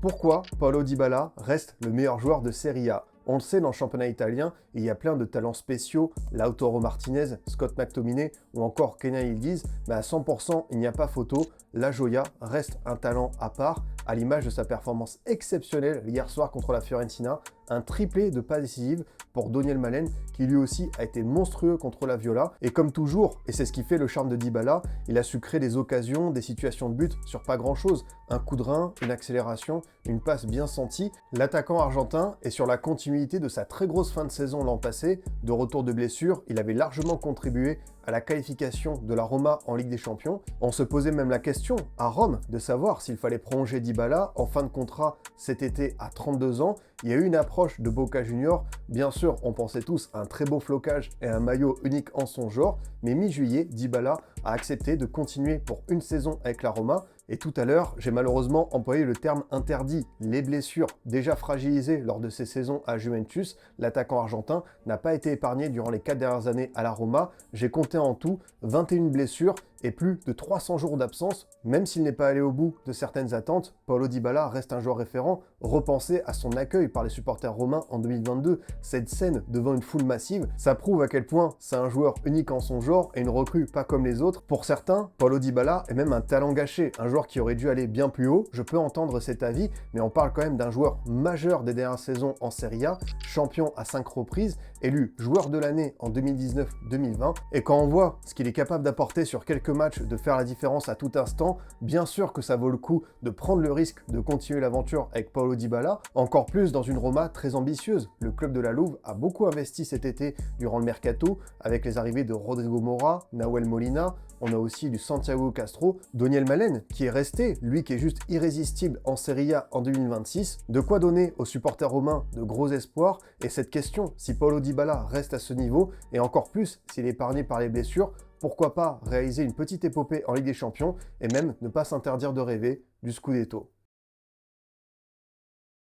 Pourquoi Paulo Dybala reste le meilleur joueur de Serie A? On le sait, dans le championnat italien, il y a plein de talents spéciaux, Lautaro Martinez, Scott McTominay ou encore Kenyan Yildiz, mais à 100%, il n'y a pas photo, la Joya reste un talent à part, à l'image de sa performance exceptionnelle hier soir contre la Fiorentina, un triplé de passes décisives pour Daniel Malen, qui lui aussi a été monstrueux contre la Viola. Et comme toujours, et c'est ce qui fait le charme de Dybala, il a su créer des occasions, des situations de but sur pas grand-chose. Un coup de rein, une accélération, une passe bien sentie. L'attaquant argentin est sur la continuité de sa très grosse fin de saison l'an passé. De retour de blessure, il avait largement contribué à la qualification de la Roma en Ligue des Champions. On se posait même la question à Rome de savoir s'il fallait prolonger Dybala en fin de contrat cet été à 32 ans. Il y a eu une approche de Boca Juniors. Bien sûr, on pensait tous à un très beau flocage et un maillot unique en son genre, mais mi-juillet, Dybala a accepté de continuer pour une saison avec la Roma. Et tout à l'heure, j'ai malheureusement employé le terme interdit. Les blessures déjà fragilisées lors de ses saisons à Juventus, l'attaquant argentin n'a pas été épargné durant les 4 dernières années à la Roma. J'ai compté en tout 21 blessures et plus de 300 jours d'absence. Même s'il n'est pas allé au bout de certaines attentes, Paulo Dybala reste un joueur référent. Repensez à son accueil par les supporters romains en 2022. Cette scène devant une foule massive, ça prouve à quel point c'est un joueur unique en son genre et une recrue pas comme les autres. Pour certains, Paulo Dybala est même un talent gâché, un joueur qui aurait dû aller bien plus haut. Je peux entendre cet avis, mais on parle quand même d'un joueur majeur des dernières saisons en Serie A, champion à 5 reprises, élu joueur de l'année en 2019-2020. Et quand on voit ce qu'il est capable d'apporter sur quelques matchs, de faire la différence à tout instant, bien sûr que ça vaut le coup de prendre le risque de continuer l'aventure avec Paulo Dybala, encore plus dans une Roma très ambitieuse. Le club de la Louve a beaucoup investi cet été durant le mercato, avec les arrivées de Rodrigo Mora, Nahuel Molina, on a aussi du Santiago Castro, Daniel Malen qui est resté, lui qui est juste irrésistible en Serie A en 2026. De quoi donner aux supporters romains de gros espoirs, et cette question, si Paulo Dybala reste à ce niveau, et encore plus s'il est épargné par les blessures, pourquoi pas réaliser une petite épopée en Ligue des Champions, et même ne pas s'interdire de rêver du Scudetto.